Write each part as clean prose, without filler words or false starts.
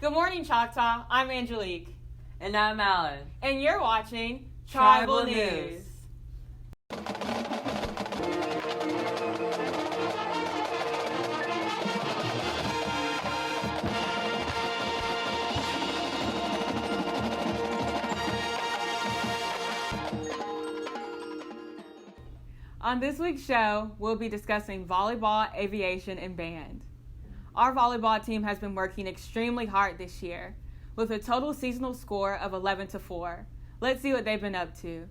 Good morning, Choctaw. I'm Angelique. And I'm Alan. And you're watching Tribal News. On this week's show, we'll be discussing volleyball, aviation, and band. Our volleyball team has been working extremely hard this year, with a total seasonal score of 11-4. Let's see what they've been up to.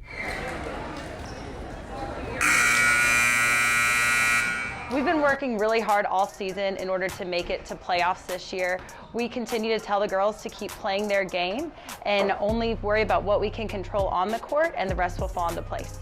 We've been working really hard all season in order to make it to playoffs this year. We continue to tell the girls to keep playing their game and only worry about what we can control on the court, and the rest will fall into place.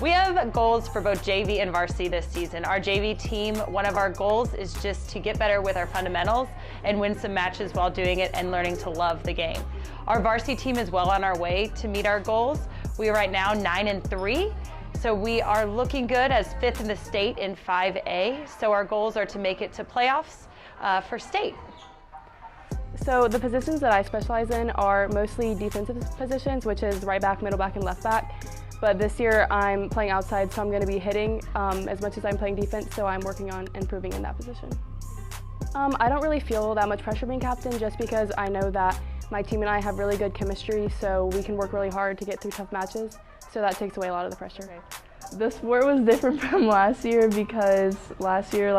We have goals for both JV and varsity this season. Our JV team, one of our goals is just to get better with our fundamentals and win some matches while doing it and learning to love the game. Our varsity team is well on our way to meet our goals. We are right now 9-3, so we are looking good as 5th in the state in 5A. So our goals are to make it to playoffs for state. So the positions that I specialize in are mostly defensive positions, which is right back, middle back, and left back. But this year I'm playing outside, so I'm going to be hitting as much as I'm playing defense, so I'm working on improving in that position. I don't really feel that much pressure being captain, just because I know that my team and I have really good chemistry, so we can work really hard to get through tough matches, so that takes away a lot of the pressure. The sport was different from last year because last year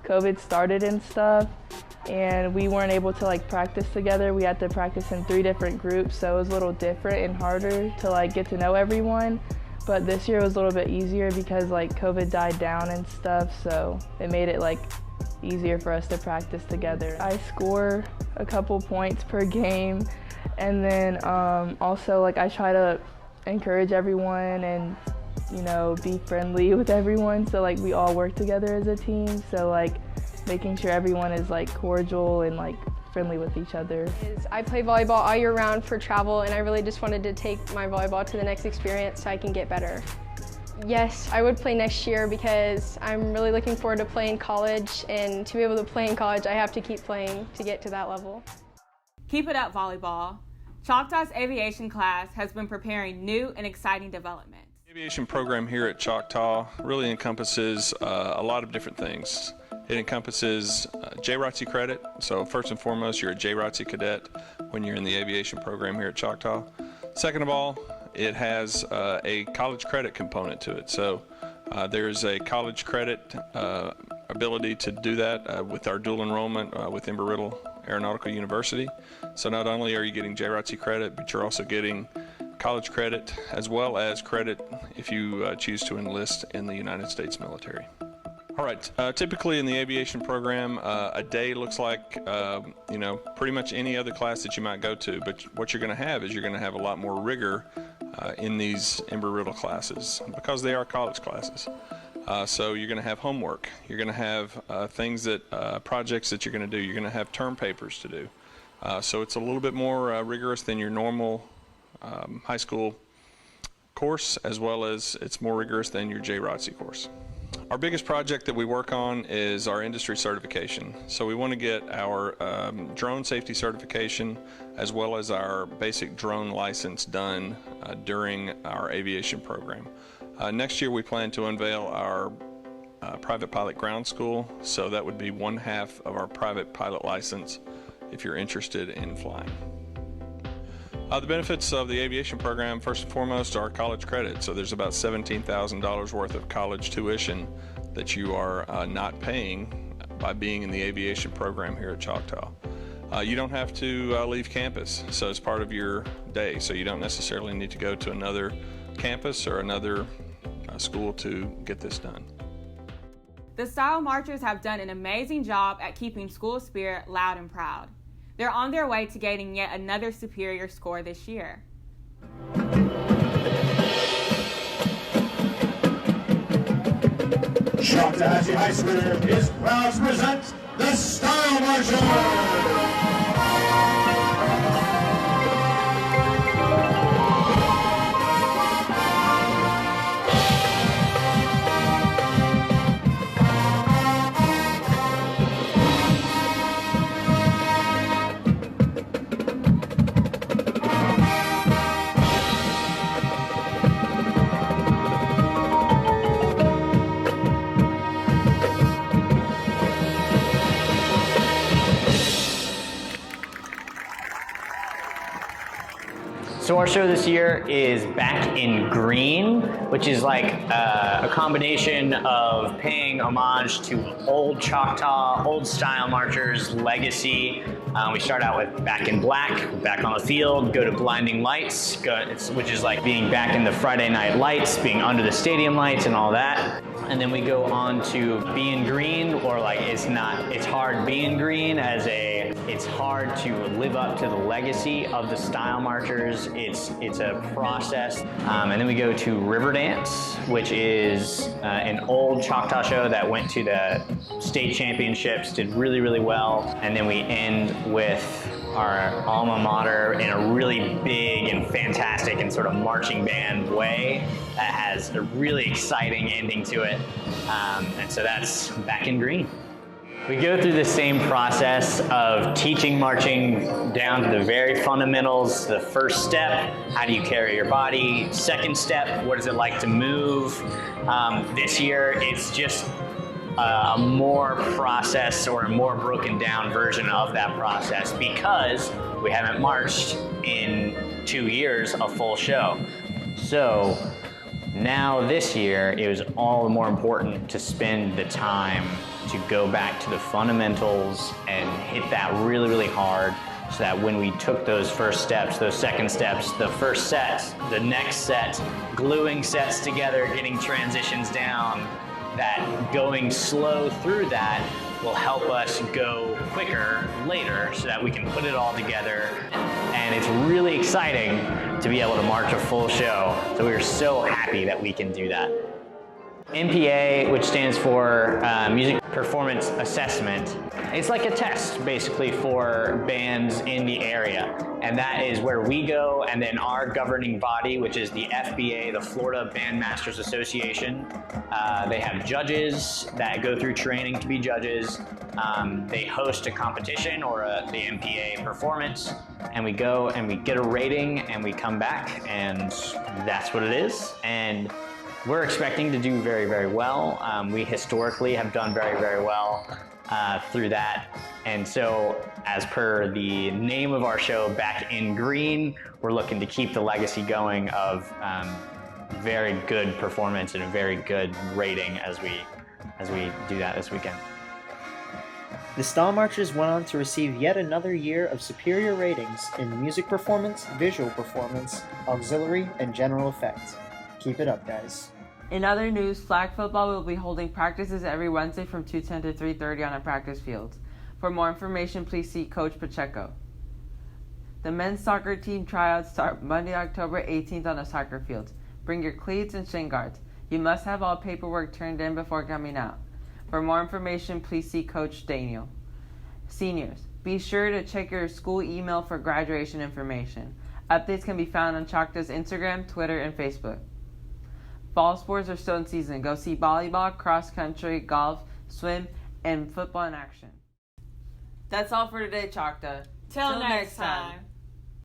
COVID started and stuff, and we weren't able to practice together. We had to practice in 3 different groups, so it was a little different and harder to get to know everyone. But this year was a little bit easier because COVID died down and stuff, so it made it easier for us to practice together. I score a couple points per game, and then also I try to encourage everyone and be friendly with everyone, so we all work together as a team. So making sure everyone is cordial and friendly with each other. I play volleyball all year round for travel, and I really just wanted to take my volleyball to the next experience so I can get better. Yes, I would play next year because I'm really looking forward to playing college, and to be able to play in college I have to keep playing to get to that level. Keep it up, volleyball. Choctaw's aviation class has been preparing new and exciting developments. The aviation program here at Choctaw really encompasses a lot of different things. It encompasses JROTC credit, so first and foremost you're a JROTC cadet when you're in the aviation program here at Choctaw. Second of all, it has a college credit component to it, so there's a college credit ability to do that with our dual enrollment with Embry-Riddle Aeronautical University. So not only are you getting JROTC credit, but you're also getting college credit as well as credit if you choose to enlist in the United States military. All right, typically in the aviation program, a day looks like, pretty much any other class that you might go to, but what you're going to have is you're going to have a lot more rigor in these Embry-Riddle classes because they are college classes. So you're going to have homework, you're going to have projects that you're going to do, you're going to have term papers to do. So it's a little bit more rigorous than your normal high school course, as well as it's more rigorous than your JROTC course. Our biggest project that we work on is our industry certification. So we want to get our drone safety certification as well as our basic drone license done during our aviation program. Next year we plan to unveil our private pilot ground school, so that would be 1/2 of our private pilot license if you're interested in flying. The benefits of the aviation program, first and foremost, are college credit. So there's about $17,000 worth of college tuition that you are not paying by being in the aviation program here at Choctaw. You don't have to leave campus, so it's part of your day. So you don't necessarily need to go to another campus or another school to get this done. The Style Marchers have done an amazing job at keeping school spirit loud and proud. They're on their way to getting yet another superior score this year. Choctawhatchee High School is proud to present the Style Marchers. So our show this year is Back in Green, which is like a combination of paying homage to old Choctaw, old style marchers, legacy. We start out with Back in Black, back on the field, go to Blinding Lights, which is like being back in the Friday night lights, being under the stadium lights and all that. And then we go on to Being Green, or like it's hard being green, it's hard to live up to the legacy of the style marchers. It's a process. And then we go to River Dance, which is an old Choctaw show that went to the state championships, did really, really well. And then we end with our alma mater in a really big and fantastic and sort of marching band way that has a really exciting ending to it. And so that's Back in Green. We go through the same process of teaching marching down to the very fundamentals. The first step, how do you carry your body? Second step, what is it like to move? This year, it's just a more process or a more broken down version of that process because we haven't marched in 2 years a full show. So now this year, it was all the more important to spend the time to go back to the fundamentals and hit that really, really hard so that when we took those first steps, those second steps, the first set, the next set, gluing sets together, getting transitions down, that going slow through that will help us go quicker later so that we can put it all together. And it's really exciting to be able to march a full show. So we're so happy that we can do that. MPA, which stands for Music Performance Assessment, it's like a test basically for bands in the area. And that is where we go, and then our governing body, which is the FBA, the Florida Bandmasters Association, they have judges that go through training to be judges. They host a competition or the MPA performance, and we go and we get a rating and we come back, and that's what it is. And we're expecting to do very, very well. We historically have done very, very well through that. And so as per the name of our show, Back in Green, we're looking to keep the legacy going of very good performance and a very good rating as we do that this weekend. The Style Marchers went on to receive yet another year of superior ratings in music performance, visual performance, auxiliary, and general effects. Keep it up, guys. In other news, flag football will be holding practices every Wednesday from 2:10 to 3:30 on our practice fields. For more information, please see Coach Pacheco. The men's soccer team tryouts start Monday, October 18th on the soccer fields. Bring your cleats and shin guards. You must have all paperwork turned in before coming out. For more information, please see Coach Daniel. Seniors, be sure to check your school email for graduation information. Updates can be found on Choctaw's Instagram, Twitter, and Facebook. Fall sports are still in season. Go see volleyball, cross country, golf, swim, and football in action. That's all for today, Choctaw. Till next time.